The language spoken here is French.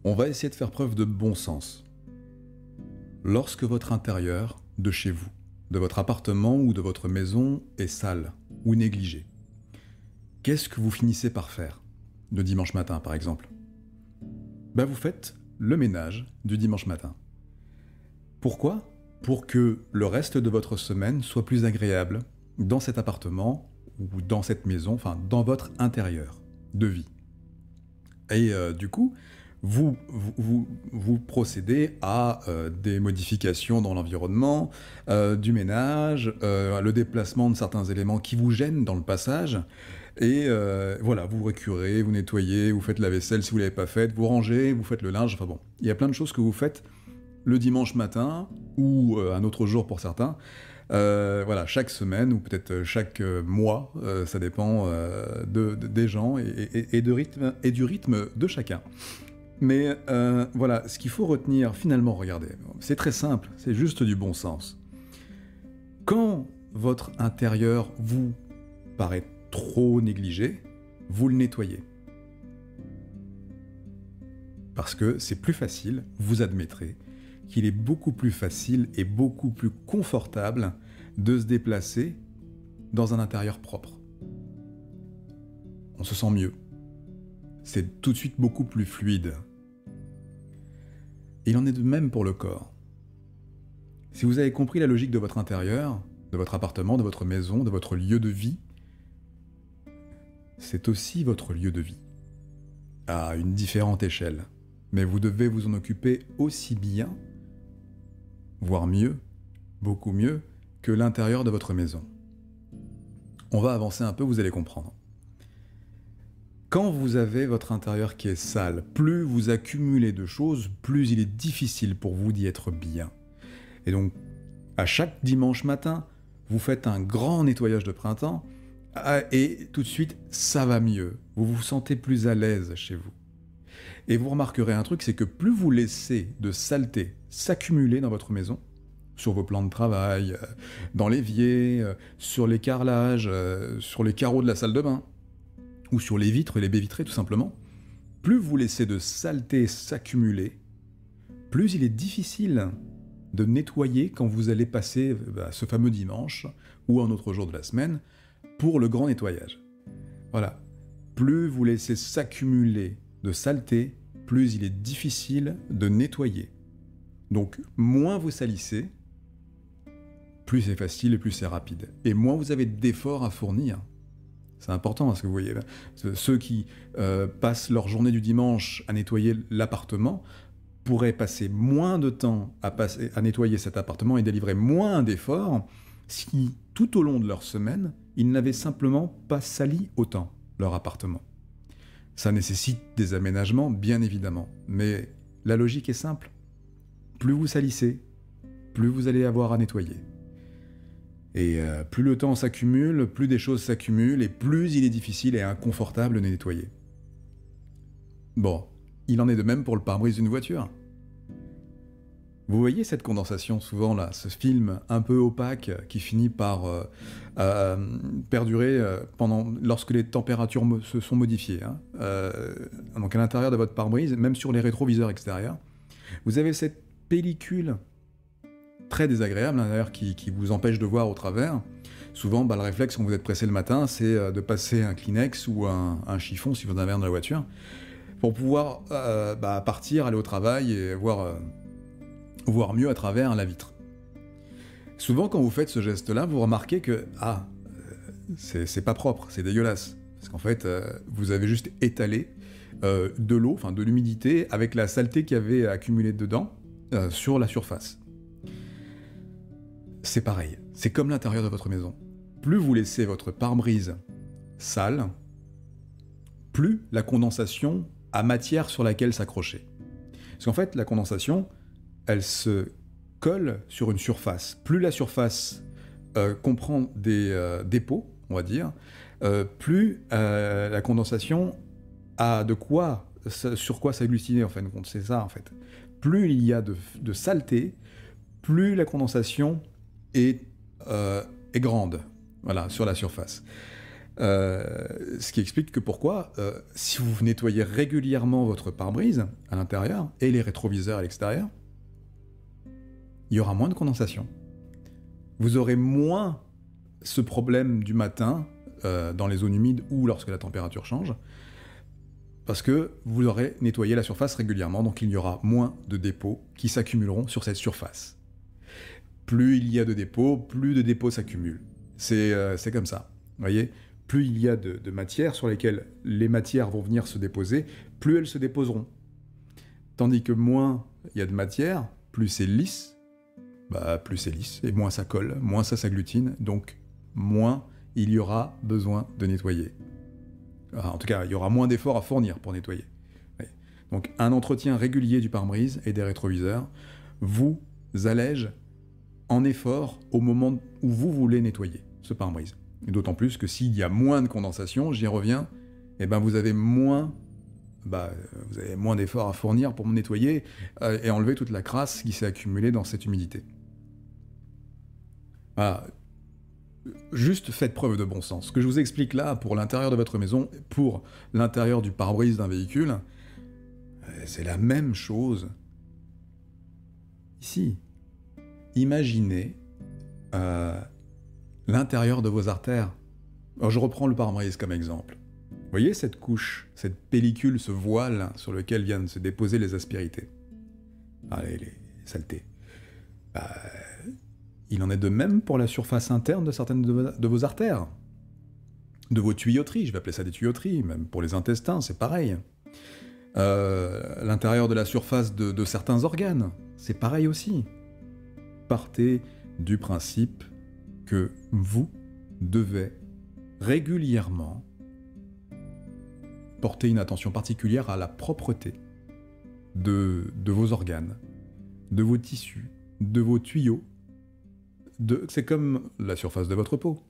On va essayer de faire preuve de bon sens. Lorsque votre intérieur de chez vous, de votre appartement ou de votre maison est sale ou négligé, qu'est-ce que vous finissez par faire de dimanche matin par exemple? Vous faites le ménage du dimanche matin. Pourquoi? Pour que le reste de votre semaine soit plus agréable dans cet appartement ou dans cette maison, enfin dans votre intérieur de vie. Et du coup, vous procédez à des modifications dans l'environnement, du ménage, le déplacement de certains éléments qui vous gênent dans le passage, et voilà, vous récurez, vous nettoyez, vous faites la vaisselle si vous ne l'avez pas faite, vous rangez, vous faites le linge, enfin bon, il y a plein de choses que vous faites le dimanche matin, ou un autre jour pour certains, voilà, chaque semaine, ou peut-être chaque mois, ça dépend des gens et du rythme de chacun. Mais voilà, ce qu'il faut retenir, finalement, regardez, c'est très simple, c'est juste du bon sens. Quand votre intérieur vous paraît trop négligé, vous le nettoyez. Parce que c'est plus facile, vous admettrez, qu'il est beaucoup plus facile et beaucoup plus confortable de se déplacer dans un intérieur propre. On se sent mieux. C'est tout de suite beaucoup plus fluide. Il en est de même pour le corps. Si vous avez compris la logique de votre intérieur, de votre appartement, de votre maison, de votre lieu de vie, c'est aussi votre lieu de vie, à une différente échelle. Mais vous devez vous en occuper aussi bien, voire mieux, beaucoup mieux, que l'intérieur de votre maison. On va avancer un peu, vous allez comprendre. Quand vous avez votre intérieur qui est sale, plus vous accumulez de choses, plus il est difficile pour vous d'y être bien. Et donc, à chaque dimanche matin, vous faites un grand nettoyage de printemps, et tout de suite, ça va mieux. Vous vous sentez plus à l'aise chez vous. Et vous remarquerez un truc, c'est que plus vous laissez de saleté s'accumuler dans votre maison, sur vos plans de travail, dans l'évier, sur les carrelages, sur les carreaux de la salle de bain, ou sur les vitres et les baies vitrées tout simplement, plus vous laissez de saleté s'accumuler, plus il est difficile de nettoyer quand vous allez passer ce fameux dimanche, ou un autre jour de la semaine, pour le grand nettoyage. Voilà. Plus vous laissez s'accumuler de saleté, plus il est difficile de nettoyer. Donc, moins vous salissez, plus c'est facile et plus c'est rapide. Et moins vous avez d'efforts à fournir. C'est important, parce que vous voyez, ceux qui passent leur journée du dimanche à nettoyer l'appartement pourraient passer moins de temps à nettoyer cet appartement et délivrer moins d'efforts si, tout au long de leur semaine, ils n'avaient simplement pas sali autant leur appartement. Ça nécessite des aménagements, bien évidemment, mais la logique est simple. Plus vous salissez, plus vous allez avoir à nettoyer. Et plus le temps s'accumule, plus des choses s'accumulent, et plus il est difficile et inconfortable de nettoyer. Bon, il en est de même pour le pare-brise d'une voiture. Vous voyez cette condensation souvent là, ce film un peu opaque qui finit par perdurer lorsque les températures se sont modifiées. Donc à l'intérieur de votre pare-brise, même sur les rétroviseurs extérieurs, vous avez cette pellicule très désagréable d'ailleurs qui vous empêche de voir au travers. Souvent, le réflexe quand vous êtes pressé le matin, c'est de passer un Kleenex ou un chiffon si vous en avez un dans la voiture, pour pouvoir partir, aller au travail et voir mieux à travers la vitre. Souvent, quand vous faites ce geste-là, vous remarquez que c'est pas propre, c'est dégueulasse. Parce qu'en fait, vous avez juste étalé de l'eau, enfin de l'humidité, avec la saleté qu'il y avait accumulée dedans, sur la surface. C'est pareil, c'est comme l'intérieur de votre maison. Plus vous laissez votre pare-brise sale, plus la condensation a matière sur laquelle s'accrocher. Parce qu'en fait, la condensation, elle se colle sur une surface. Plus la surface comprend des dépôts, on va dire, plus la condensation a sur quoi s'agglutiner, en fin de compte. C'est ça, en fait. Plus il y a de saleté, plus la condensation est grande, voilà, sur la surface. Ce qui explique que pourquoi, si vous nettoyez régulièrement votre pare-brise à l'intérieur et les rétroviseurs à l'extérieur, il y aura moins de condensation. Vous aurez moins ce problème du matin dans les zones humides ou lorsque la température change, parce que vous aurez nettoyé la surface régulièrement, donc il y aura moins de dépôts qui s'accumuleront sur cette surface. Plus il y a de dépôts, plus de dépôts s'accumulent. C'est comme ça, vous voyez ? Plus il y a de matières sur lesquelles les matières vont venir se déposer, plus elles se déposeront. Tandis que moins il y a de matière, plus c'est lisse, plus c'est lisse, et moins ça colle, moins ça s'agglutine, donc moins il y aura besoin de nettoyer. En tout cas, il y aura moins d'efforts à fournir pour nettoyer. Donc un entretien régulier du pare-brise et des rétroviseurs vous allège en effort au moment où vous voulez nettoyer ce pare-brise. Et d'autant plus que s'il y a moins de condensation, j'y reviens, vous avez moins d'efforts à fournir pour nettoyer et enlever toute la crasse qui s'est accumulée dans cette humidité. Voilà. Juste faites preuve de bon sens. Ce que je vous explique là, pour l'intérieur de votre maison, pour l'intérieur du pare-brise d'un véhicule, c'est la même chose ici. Imaginez l'intérieur de vos artères. Alors je reprends le pare-brise comme exemple. Vous voyez cette couche, cette pellicule, ce voile sur lequel viennent se déposer les aspérités, les saletés. Il en est de même pour la surface interne de certaines de vos artères, de vos tuyauteries, je vais appeler ça des tuyauteries, même pour les intestins, c'est pareil. L'intérieur de la surface de certains organes, c'est pareil aussi. Partez du principe que vous devez régulièrement porter une attention particulière à la propreté de vos organes, de vos tissus, de vos tuyaux. C'est comme la surface de votre peau.